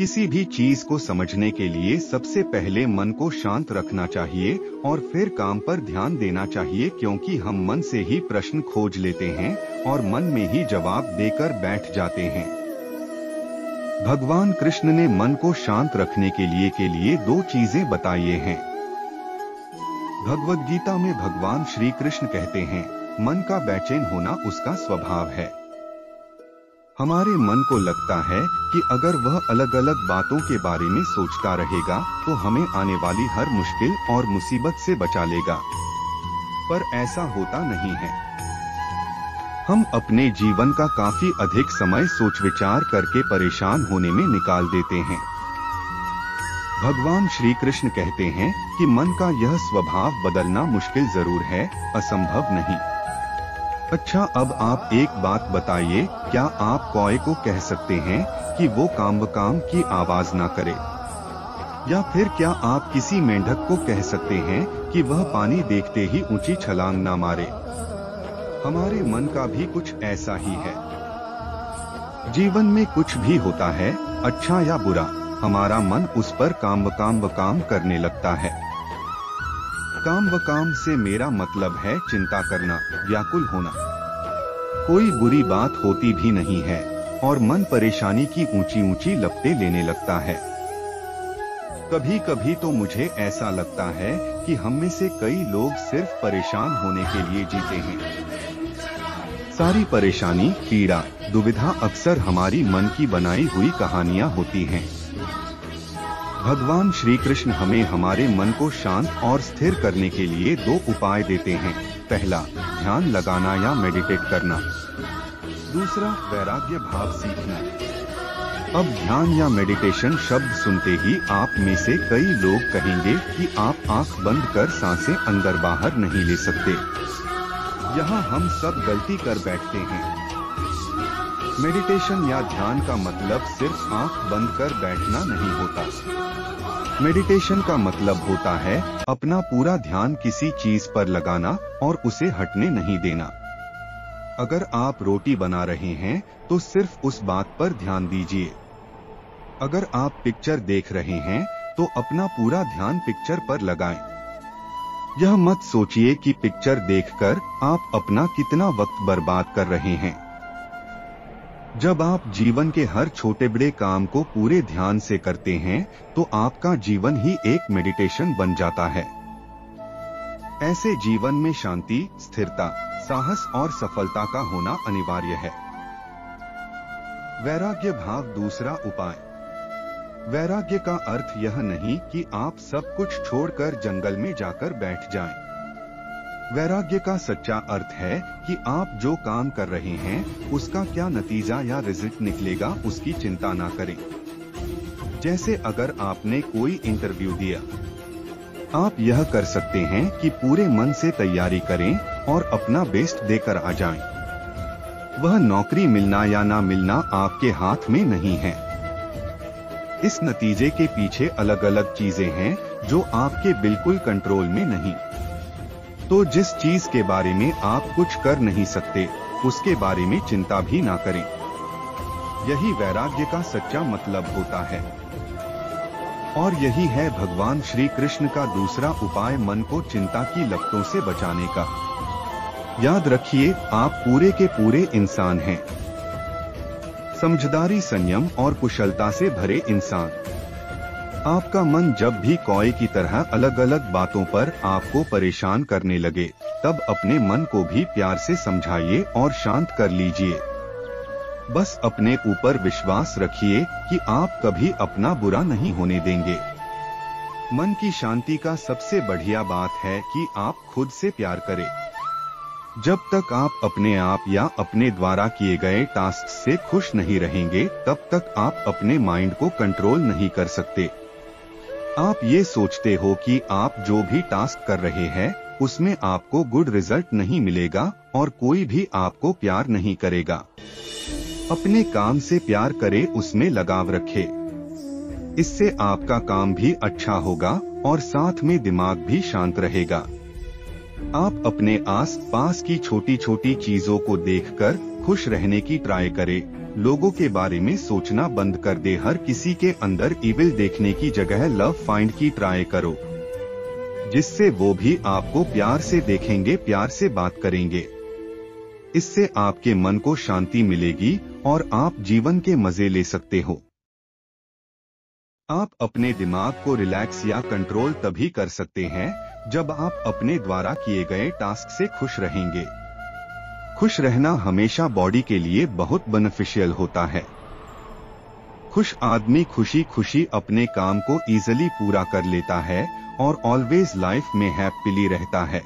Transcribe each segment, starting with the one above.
किसी भी चीज को समझने के लिए सबसे पहले मन को शांत रखना चाहिए और फिर काम पर ध्यान देना चाहिए, क्योंकि हम मन से ही प्रश्न खोज लेते हैं और मन में ही जवाब देकर बैठ जाते हैं। भगवान कृष्ण ने मन को शांत रखने के लिए दो चीजें बताई हैं। भगवद गीता में भगवान श्री कृष्ण कहते हैं, मन का बेचैन होना उसका स्वभाव है। हमारे मन को लगता है कि अगर वह अलग अलग बातों के बारे में सोचता रहेगा तो हमें आने वाली हर मुश्किल और मुसीबत से बचा लेगा, पर ऐसा होता नहीं है। हम अपने जीवन का काफी अधिक समय सोच विचार करके परेशान होने में निकाल देते हैं। भगवान श्री कृष्ण कहते हैं कि मन का यह स्वभाव बदलना मुश्किल जरूर है, असंभव नहीं। अच्छा, अब आप एक बात बताइए, क्या आप कौए को कह सकते हैं कि वो काम की आवाज ना करे? या फिर क्या आप किसी मेंढक को कह सकते हैं कि वह पानी देखते ही ऊंची छलांग ना मारे? हमारे मन का भी कुछ ऐसा ही है। जीवन में कुछ भी होता है, अच्छा या बुरा, हमारा मन उस पर काम करने लगता है। काम से मेरा मतलब है चिंता करना, व्याकुल होना। कोई बुरी बात होती भी नहीं है और मन परेशानी की ऊंची ऊंची लपटें लेने लगता है। कभी कभी तो मुझे ऐसा लगता है कि हम में से कई लोग सिर्फ परेशान होने के लिए जीते हैं। सारी परेशानी, पीड़ा, दुविधा अक्सर हमारी मन की बनाई हुई कहानियां होती हैं। भगवान श्री कृष्ण हमें हमारे मन को शांत और स्थिर करने के लिए दो उपाय देते हैं। पहला, ध्यान लगाना या मेडिटेट करना। दूसरा, वैराग्य भाव सीखना। अब ध्यान या मेडिटेशन शब्द सुनते ही आप में से कई लोग कहेंगे कि आप आंख बंद कर सांसें अंदर बाहर नहीं ले सकते। यहाँ हम सब गलती कर बैठते हैं। मेडिटेशन या ध्यान का मतलब सिर्फ आंख बंद कर बैठना नहीं होता। मेडिटेशन का मतलब होता है अपना पूरा ध्यान किसी चीज पर लगाना और उसे हटने नहीं देना। अगर आप रोटी बना रहे हैं तो सिर्फ उस बात पर ध्यान दीजिए। अगर आप पिक्चर देख रहे हैं तो अपना पूरा ध्यान पिक्चर पर लगाएं। यह मत सोचिए कि पिक्चर देखकर आप अपना कितना वक्त बर्बाद कर रहे हैं। जब आप जीवन के हर छोटे बड़े काम को पूरे ध्यान से करते हैं तो आपका जीवन ही एक मेडिटेशन बन जाता है। ऐसे जीवन में शांति, स्थिरता, साहस और सफलता का होना अनिवार्य है। वैराग्य भाव दूसरा उपाय। वैराग्य का अर्थ यह नहीं कि आप सब कुछ छोड़कर जंगल में जाकर बैठ जाएं। वैराग्य का सच्चा अर्थ है कि आप जो काम कर रहे हैं उसका क्या नतीजा या रिजल्ट निकलेगा उसकी चिंता ना करें। जैसे अगर आपने कोई इंटरव्यू दिया, आप यह कर सकते हैं कि पूरे मन से तैयारी करें और अपना बेस्ट देकर आ जाएं। वह नौकरी मिलना या ना मिलना आपके हाथ में नहीं है। इस नतीजे के पीछे अलग अलग चीजें हैं जो आपके बिल्कुल कंट्रोल में नहीं। तो जिस चीज के बारे में आप कुछ कर नहीं सकते उसके बारे में चिंता भी ना करें। यही वैराग्य का सच्चा मतलब होता है। और यही है भगवान श्री कृष्ण का दूसरा उपाय मन को चिंता की लपटों से बचाने का। याद रखिए, आप पूरे के पूरे इंसान हैं। समझदारी, संयम और कुशलता से भरे इंसान। आपका मन जब भी कौए की तरह अलग अलग बातों पर आपको परेशान करने लगे तब अपने मन को भी प्यार से समझाइए और शांत कर लीजिए। बस अपने ऊपर विश्वास रखिए कि आप कभी अपना बुरा नहीं होने देंगे। मन की शांति का सबसे बढ़िया बात है कि आप खुद से प्यार करें। जब तक आप अपने आप या अपने द्वारा किए गए टास्क से खुश नहीं रहेंगे तब तक आप अपने माइंड को कंट्रोल नहीं कर सकते। आप ये सोचते हो कि आप जो भी टास्क कर रहे हैं उसमें आपको गुड रिजल्ट नहीं मिलेगा और कोई भी आपको प्यार नहीं करेगा। अपने काम से प्यार करें, उसमें लगाव रखें। इससे आपका काम भी अच्छा होगा और साथ में दिमाग भी शांत रहेगा। आप अपने आस पास की छोटी छोटी चीजों को देखकर खुश रहने की ट्राई करें लोगों के बारे में सोचना बंद कर दे। हर किसी के अंदर इविल देखने की जगह लव फाइंड की ट्राई करो, जिससे वो भी आपको प्यार से देखेंगे, प्यार से बात करेंगे। इससे आपके मन को शांति मिलेगी और आप जीवन के मजे ले सकते हो। आप अपने दिमाग को रिलैक्स या कंट्रोल तभी कर सकते हैं जब आप अपने द्वारा किए गए टास्क से खुश रहेंगे। खुश रहना हमेशा बॉडी के लिए बहुत बेनिफिशियल होता है। खुश आदमी खुशी खुशी अपने काम को इजीली पूरा कर लेता है और ऑलवेज लाइफ में हैप्पीली रहता है।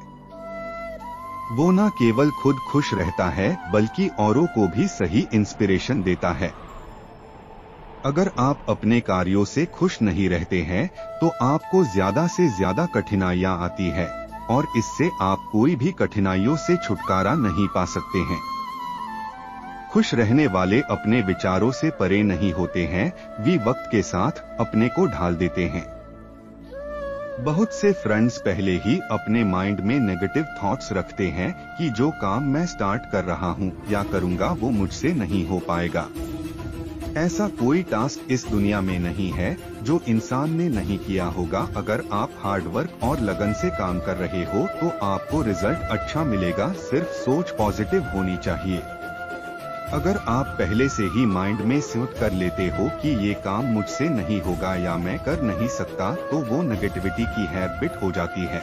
वो न केवल खुद खुश रहता है बल्कि औरों को भी सही इंस्पिरेशन देता है। अगर आप अपने कार्यों से खुश नहीं रहते हैं तो आपको ज्यादा से ज्यादा कठिनाइयां आती है और इससे आप कोई भी कठिनाइयों से छुटकारा नहीं पा सकते हैं। खुश रहने वाले अपने विचारों से परे नहीं होते हैं, वे वक्त के साथ अपने को ढाल देते हैं। बहुत से फ्रेंड्स पहले ही अपने माइंड में नेगेटिव थॉट्स रखते हैं कि जो काम मैं स्टार्ट कर रहा हूँ या करूँगा वो मुझसे नहीं हो पाएगा। ऐसा कोई टास्क इस दुनिया में नहीं है जो इंसान ने नहीं किया होगा। अगर आप हार्ड वर्क और लगन से काम कर रहे हो तो आपको रिजल्ट अच्छा मिलेगा। सिर्फ सोच पॉजिटिव होनी चाहिए। अगर आप पहले से ही माइंड में सेट कर लेते हो कि ये काम मुझसे नहीं होगा या मैं कर नहीं सकता, तो वो नेगेटिविटी की हैबिट हो जाती है।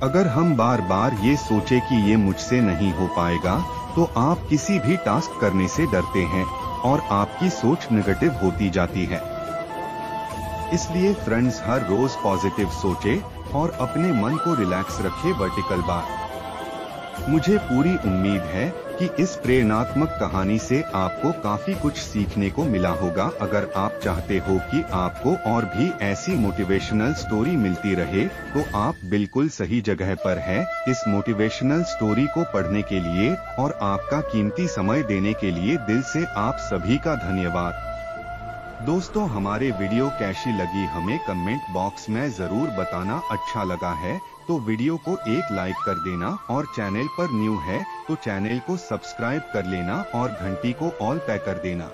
अगर हम बार बार ये सोचे कि ये मुझसे नहीं हो पाएगा तो आप किसी भी टास्क करने से डरते हैं और आपकी सोच नेगेटिव होती जाती है। इसलिए फ्रेंड्स, हर रोज पॉजिटिव सोचे और अपने मन को रिलैक्स रखे। Vertical bar. मुझे पूरी उम्मीद है कि इस प्रेरणात्मक कहानी से आपको काफी कुछ सीखने को मिला होगा। अगर आप चाहते हो कि आपको और भी ऐसी मोटिवेशनल स्टोरी मिलती रहे तो आप बिल्कुल सही जगह पर हैं। इस मोटिवेशनल स्टोरी को पढ़ने के लिए और आपका कीमती समय देने के लिए दिल से आप सभी का धन्यवाद। दोस्तों, हमारे वीडियो कैसी लगी हमें कमेंट बॉक्स में जरूर बताना। अच्छा लगा है तो वीडियो को एक लाइक कर देना और चैनल पर न्यू है तो चैनल को सब्सक्राइब कर लेना और घंटी को ऑल पे कर देना।